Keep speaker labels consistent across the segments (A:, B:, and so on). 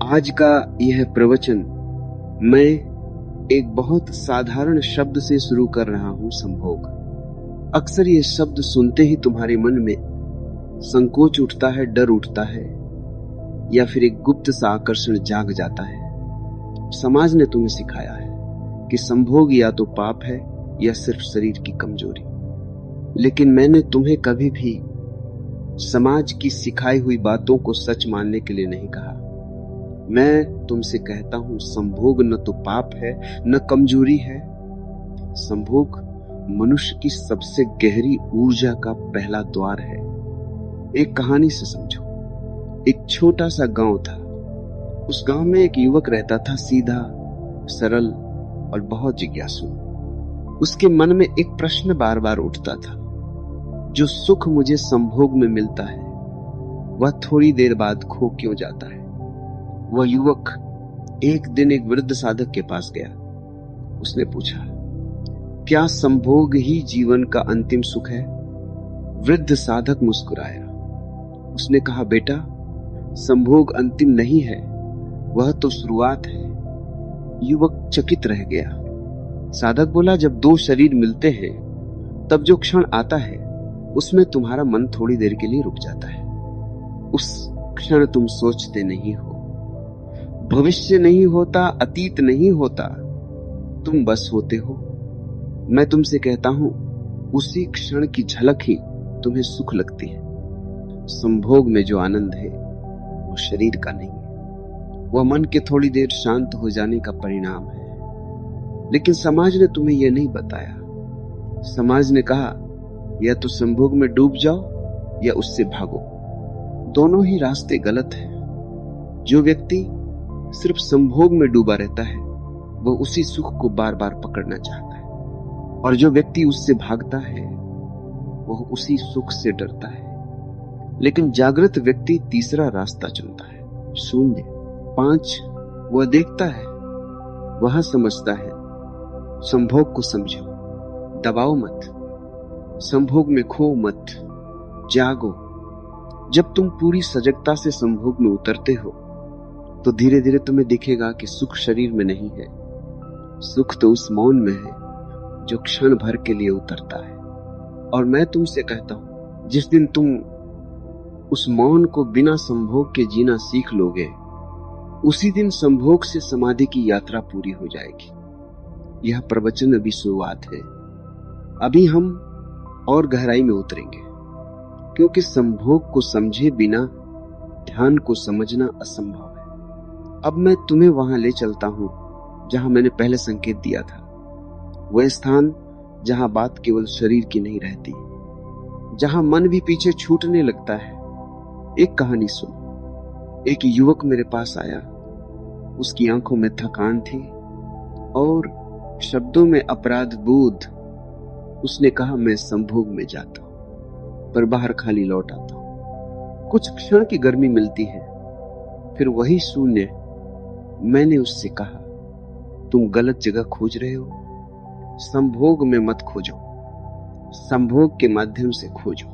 A: आज का यह प्रवचन मैं एक बहुत साधारण शब्द से शुरू कर रहा हूं, संभोग। अक्सर ये शब्द सुनते ही तुम्हारे मन में संकोच उठता है, डर उठता है, या फिर एक गुप्त सा आकर्षण जाग जाता है। समाज ने तुम्हें सिखाया है कि संभोग या तो पाप है या सिर्फ शरीर की कमजोरी। लेकिन मैंने तुम्हें कभी भी समाज की सिखाई हुई बातों को सच मानने के लिए नहीं कहा। मैं तुमसे कहता हूं, संभोग न तो पाप है न कमजोरी है। संभोग मनुष्य की सबसे गहरी ऊर्जा का पहला द्वार है। एक कहानी से समझो। एक छोटा सा गांव था। उस गांव में एक युवक रहता था, सीधा, सरल और बहुत जिज्ञासु। उसके मन में एक प्रश्न बार बार उठता था, जो सुख मुझे संभोग में मिलता है वह थोड़ी देर बाद खो क्यों जाता है। वह युवक एक दिन एक वृद्ध साधक के पास गया। उसने पूछा, क्या संभोग ही जीवन का अंतिम सुख है? वृद्ध साधक मुस्कुराया। उसने कहा, बेटा, संभोग अंतिम नहीं है, वह तो शुरुआत है। युवक चकित रह गया। साधक बोला, जब दो शरीर मिलते हैं तब जो क्षण आता है उसमें तुम्हारा मन थोड़ी देर के लिए रुक जाता है। उस क्षण तुम सोचते नहीं हो, भविष्य नहीं होता, अतीत नहीं होता, तुम बस होते हो। मैं तुमसे कहता हूं, उसी क्षण की झलक ही तुम्हें सुख लगती है। संभोग में जो आनंद है वो शरीर का नहीं है, वह मन के थोड़ी देर शांत हो जाने का परिणाम है। लेकिन समाज ने तुम्हें यह नहीं बताया। समाज ने कहा, या तो संभोग में डूब जाओ या उससे भागो। दोनों ही रास्ते गलत हैं। जो व्यक्ति सिर्फ संभोग में डूबा रहता है वह उसी सुख को बार बार पकड़ना चाहता है, और जो व्यक्ति उससे भागता है वह उसी सुख से डरता है। लेकिन जागृत व्यक्ति तीसरा रास्ता चुनता है, शून्य। 5 वह देखता है, वह समझता है। संभोग को समझो, दबाओ मत। संभोग में खो मत, जागो। जब तुम पूरी सजगता से संभोग में उतरते हो तो धीरे धीरे तुम्हें दिखेगा कि सुख शरीर में नहीं है। सुख तो उस मौन में है जो क्षण भर के लिए उतरता है। और मैं तुमसे कहता हूं, जिस दिन तुम उस मौन को बिना संभोग के जीना सीख लोगे, उसी दिन संभोग से समाधि की यात्रा पूरी हो जाएगी। यह प्रवचन अभी शुरुआत है। अभी हम और गहराई में उतरेंगे, क्योंकि संभोग को समझे बिना ध्यान को समझना असंभव है। अब मैं तुम्हें वहां ले चलता हूं जहां मैंने पहले संकेत दिया था। वह स्थान जहां बात केवल शरीर की नहीं रहती, जहां मन भी पीछे छूटने लगता है। एक कहानी सुनो। एक युवक मेरे पास आया। उसकी आंखों में थकान थी और शब्दों में अपराध बोध। उसने कहा, मैं संभोग में जाता हूं पर बाहर खाली लौट आता हूं। कुछ क्षण की गर्मी मिलती है, फिर वही शून्य। मैंने उससे कहा, तुम गलत जगह खोज रहे हो। संभोग में मत खोजो, संभोग के माध्यम से खोजो।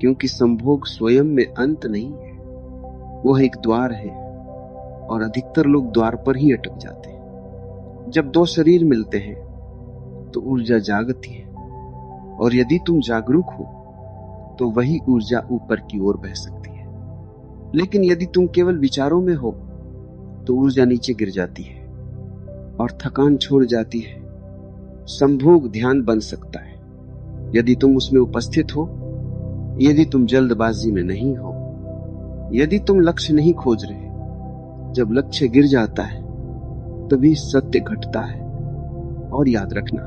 A: क्योंकि संभोग स्वयं में अंत नहीं है, वह एक द्वार है, और अधिकतर लोग द्वार पर ही अटक जाते हैं। जब दो शरीर मिलते हैं तो ऊर्जा जागती है, और यदि तुम जागरूक हो तो वही ऊर्जा ऊपर की ओर बह सकती है। लेकिन यदि तुम केवल विचारों में हो तो ऊर्जा नीचे गिर जाती है और थकान छोड़ जाती है। संभोग ध्यान बन सकता है यदि तुम उसमें उपस्थित हो, यदि तुम जल्दबाजी में नहीं हो, यदि तुम लक्ष्य नहीं खोज रहे। जब लक्ष्य गिर जाता है तभी सत्य घटता है। और याद रखना,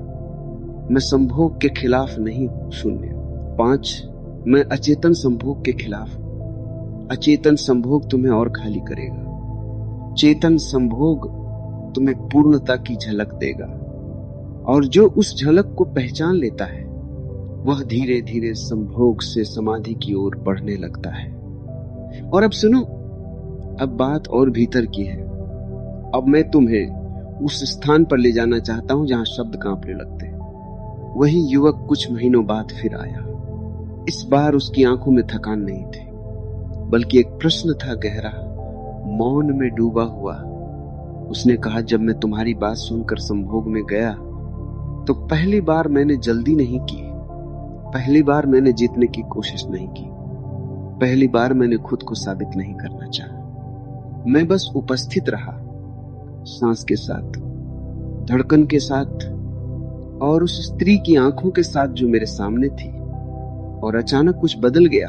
A: मैं संभोग के खिलाफ नहीं हूं, शून्य। 5 मैं अचेतन संभोग के खिलाफ हूं। अचेतन संभोग तुम्हें और खाली करेगा। चेतन संभोग तुम्हें पूर्णता की झलक देगा, और जो उस झलक को पहचान लेता है वह धीरे धीरे संभोग से समाधि की ओर बढ़ने लगता है। और अब सुनो, अब बात और भीतर की है। अब मैं तुम्हें उस स्थान पर ले जाना चाहता हूं जहां शब्द कांपने लगते हैं। वही युवक कुछ महीनों बाद फिर आया। इस बार उसकी आंखों में थकान नहीं थी, बल्कि एक प्रश्न था गहरा, मौन में डूबा हुआ उसने कहा, जब मैं तुम्हारी बात सुनकर संभोग में गया तो पहली बार मैंने जल्दी नहीं की, पहली बार मैंने जीतने की कोशिश नहीं की, पहली बार मैंने खुद को साबित नहीं करना चाहा। मैं बस उपस्थित रहा, सांस के साथ, धड़कन के साथ और उस स्त्री की आंखों के साथ जो मेरे सामने थी। और अचानक कुछ बदल गया,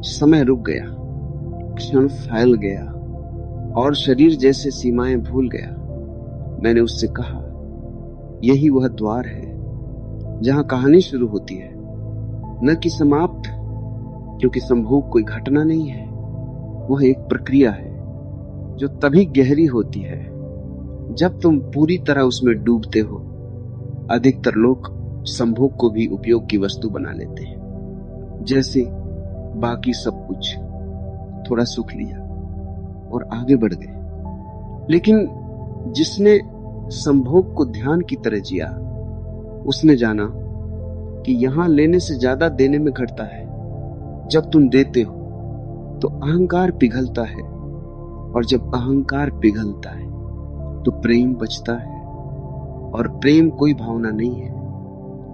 A: समय रुक गया, क्षण फैल गया और शरीर जैसे सीमाएं भूल गया। मैंने उससे कहा, यही वह द्वार है जहां कहानी शुरू होती है, न कि समाप्त, क्योंकि संभोग कोई घटना नहीं है, वह एक प्रक्रिया है जो तभी गहरी होती है जब तुम पूरी तरह उसमें डूबते हो। अधिकतर लोग संभोग को भी उपयोग की वस्तु बना लेते हैं, जैसे बाकी सब कुछ, थोड़ा सुख लिया और आगे बढ़ गए। लेकिन जिसने संभोग को ध्यान की तरह जिया, उसने जाना कि यहां लेने से ज्यादा देने में घटता है। जब तुम देते हो तो अहंकार पिघलता है, और जब अहंकार पिघलता है तो प्रेम बचता है। और प्रेम कोई भावना नहीं है,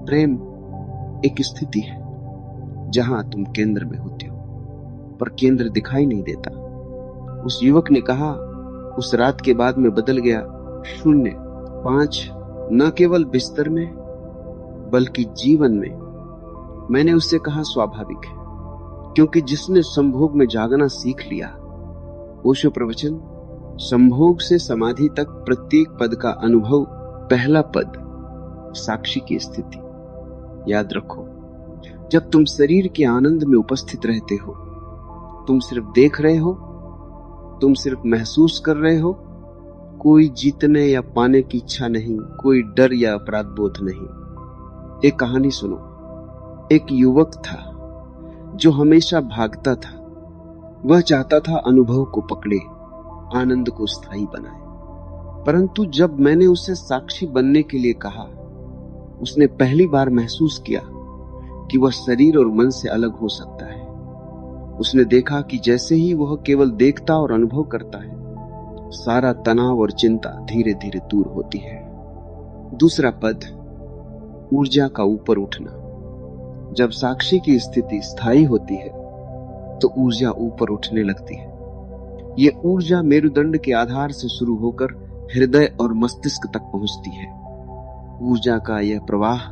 A: प्रेम एक स्थिति है जहां तुम केंद्र में होते हो, पर केंद्र दिखाई नहीं देता। उस युवक ने कहा, उस रात के बाद मैं बदल गया। 0, 5, न केवल बिस्तर में बल्कि जीवन में। मैंने उससे कहा, स्वाभाविक है, क्योंकि जिसने संभोग में जागना सीख लिया। ओशो प्रवचन, संभोग से समाधि तक प्रत्येक पद का अनुभव। पहला पद, साक्षी की स्थिति। याद रखो, जब तुम शरीर के आनंद में उपस्थित रहते हो, तुम सिर्फ देख रहे हो, तुम सिर्फ महसूस कर रहे हो। कोई जीतने या पाने की इच्छा नहीं, कोई डर या अपराध बोध नहीं। एक कहानी सुनो। एक युवक था जो हमेशा भागता था। वह चाहता था अनुभव को पकड़े, आनंद को स्थायी बनाए। परंतु जब मैंने उसे साक्षी बनने के लिए कहा, उसने पहली बार महसूस किया कि वह शरीर और मन से अलग हो सकता है। उसने देखा कि जैसे ही वह केवल देखता और अनुभव करता है, सारा तनाव और चिंता धीरे धीरे दूर होती है। दूसरा पद, ऊर्जा का ऊपर उठना। जब साक्षी की स्थिति स्थायी होती है तो ऊर्जा ऊपर उठने लगती है। ये ऊर्जा मेरुदंड के आधार से शुरू होकर हृदय और मस्तिष्क तक पहुंचती है। ऊर्जा का यह प्रवाह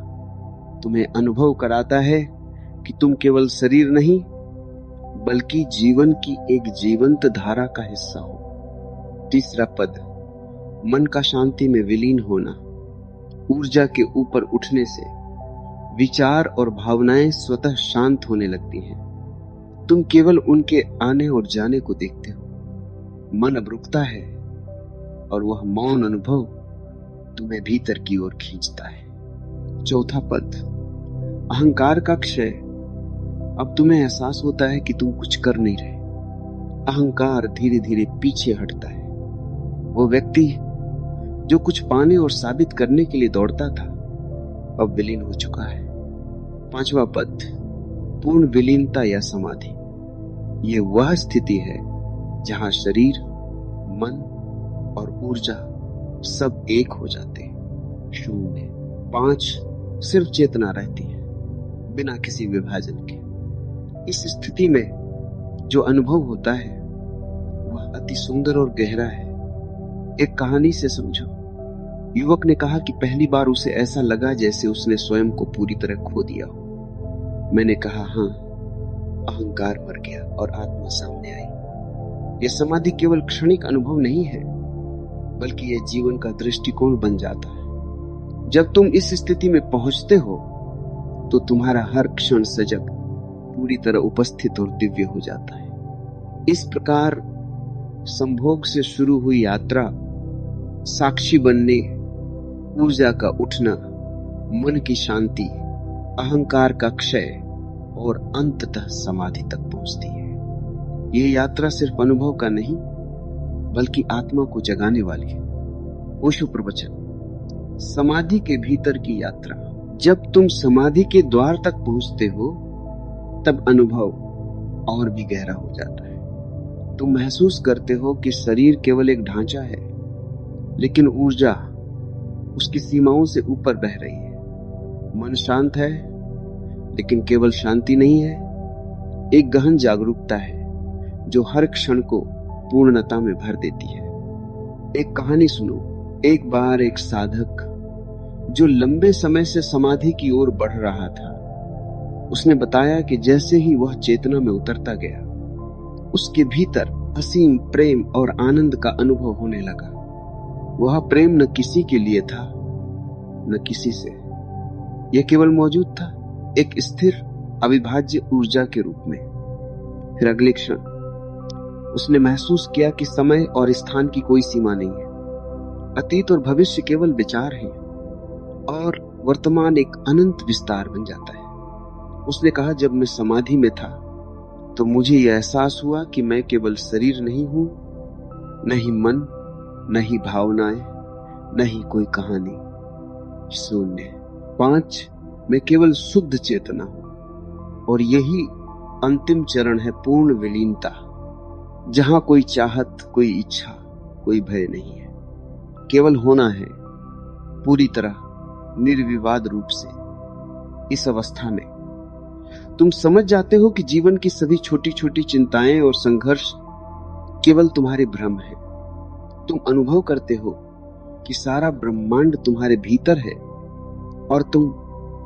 A: तुम्हें अनुभव कराता है कि तुम केवल शरीर नहीं, बल्कि जीवन की एक जीवंत धारा का हिस्सा हो। तीसरा पद, मन का शांति में विलीन होना। ऊर्जा के ऊपर उठने से विचार और भावनाएं स्वतः शांत होने लगती हैं। तुम केवल उनके आने और जाने को देखते हो। मन अब रुकता है और वह मौन अनुभव तुम्हें भीतर की ओर खींचता है। चौथा पद, अहंकार का क्षय। अब तुम्हें एहसास होता है कि तुम कुछ कर नहीं रहे। अहंकार धीरे धीरे पीछे हटता है। वो व्यक्ति जो कुछ पाने और साबित करने के लिए दौड़ता था, अब विलीन हो चुका है। पांचवा पद, पूर्ण विलीनता या समाधि। ये वह स्थिति है जहां शरीर, मन और ऊर्जा सब एक हो जाते हैं। 0, 5 सिर्फ चेतना रहती है, बिना किसी विभाजन के। इस स्थिति में जो अनुभव होता है वह अति सुंदर और गहरा है। एक कहानी से समझो। युवक ने कहा कि पहली बार उसे ऐसा लगा जैसे उसने स्वयं को पूरी तरह खो दिया हो। मैंने कहा, हाँ, अहंकार मर गया और आत्मा सामने आई। यह समाधि केवल क्षणिक अनुभव नहीं है, बल्कि यह जीवन का दृष्टिकोण बन जाता है। जब तुम इस स्थिति में पहुंचते हो तो तुम्हारा हर क्षण सजग, पूरी तरह उपस्थित और दिव्य हो जाता है। इस प्रकार संभोग से शुरू हुई यात्रा साक्षी बनने, ऊर्जा का उठना, मन की शांति, अहंकार का क्षय और अंततः समाधि तक पहुंचती है। ये यात्रा सिर्फ अनुभव का नहीं, बल्कि आत्मा को जगाने वाली है। ओशो प्रवचन, समाधि के भीतर की यात्रा। जब तुम समाधि के द्वार तक पहुंचते हो, तब अनुभव और भी गहरा हो जाता है। तुम महसूस करते हो कि शरीर केवल एक ढांचा है, लेकिन ऊर्जा उसकी सीमाओं से ऊपर बह रही है। मन शांत है, लेकिन केवल शांति नहीं है, एक गहन जागरूकता है जो हर क्षण को पूर्णता में भर देती है। एक कहानी सुनो। एक बार एक साधक जो लंबे समय से समाधि की ओर बढ़ रहा था, उसने बताया कि जैसे ही वह चेतना में उतरता गया, उसके भीतर असीम प्रेम और आनंद का अनुभव होने लगा। वह प्रेम न किसी के लिए था, न किसी से। यह केवल मौजूद था, एक स्थिर अविभाज्य ऊर्जा के रूप में। फिर अगले क्षण उसने महसूस किया कि समय और स्थान की कोई सीमा नहीं है। अतीत और भविष्य केवल विचार हैं और वर्तमान एक अनंत विस्तार बन जाता है। उसने कहा, जब मैं समाधि में था तो मुझे यह एहसास हुआ कि मैं केवल शरीर नहीं हूं, न ही मन, न ही भावनाएं, न ही कोई कहानी। शून्य। 5 मैं केवल शुद्ध चेतना हूं। और यही अंतिम चरण है पूर्ण विलीनता, जहां कोई चाहत, कोई इच्छा, कोई भय नहीं है। केवल होना है, पूरी तरह निर्विवाद रूप से। इस अवस्था में तुम समझ जाते हो कि जीवन की सभी छोटी छोटी चिंताएं और संघर्ष केवल तुम्हारे भ्रम है। तुम अनुभव करते हो कि सारा ब्रह्मांड तुम्हारे भीतर है और तुम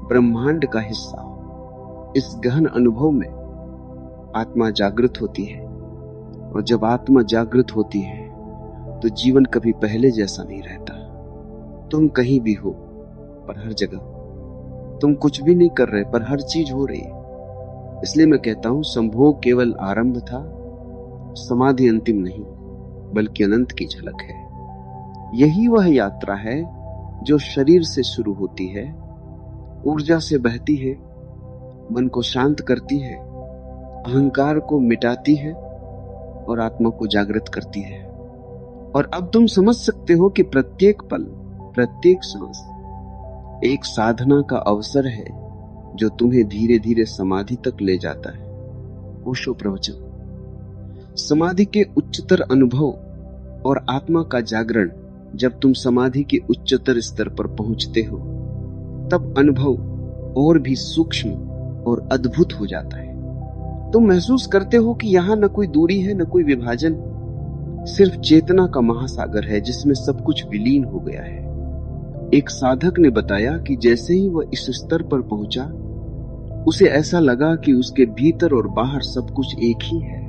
A: ब्रह्मांड का हिस्सा हो। इस गहन अनुभव में आत्मा जागृत होती है, और जब आत्मा जागृत होती है तो जीवन कभी पहले जैसा नहीं रहता। तुम कहीं भी हो, पर हर जगह। तुम कुछ भी नहीं कर रहे, पर हर चीज हो रही है। इसलिए मैं कहता हूं, संभोग केवल आरंभ था, समाधि अंतिम नहीं, बल्कि अनंत की झलक है। यही वह यात्रा है जो शरीर से शुरू होती है, ऊर्जा से बहती है, मन को शांत करती है, अहंकार को मिटाती है और आत्मा को जागृत करती है। और अब तुम समझ सकते हो कि प्रत्येक पल, प्रत्येक सांस एक साधना का अवसर है जो तुम्हें धीरे धीरे समाधि तक ले जाता है। ओशो प्रवचन। समाधि के उच्चतर अनुभव और आत्मा का जागरण। जब तुम समाधि के उच्चतर स्तर पर पहुंचते हो, तब अनुभव और भी सूक्ष्म और अद्भुत हो जाता है। तुम महसूस करते हो कि यहां न कोई दूरी है, न कोई विभाजन, सिर्फ चेतना का महासागर है जिसमें सब कुछ विलीन हो गया है। एक साधक ने बताया कि जैसे ही वह इस स्तर पर पहुंचा, उसे ऐसा लगा कि उसके भीतर और बाहर सब कुछ एक ही है।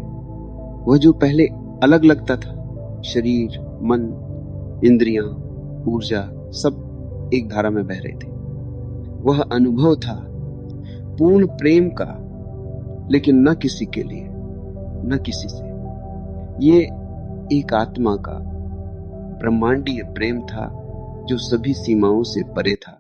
A: वह जो पहले अलग लगता था, शरीर, मन, इंद्रियां, ऊर्जा, सब एक धारा में बह रहे थे। वह अनुभव था पूर्ण प्रेम का, लेकिन न किसी के लिए, न किसी से। ये एक आत्मा का ब्रह्मांडीय प्रेम था जो सभी सीमाओं से परे था।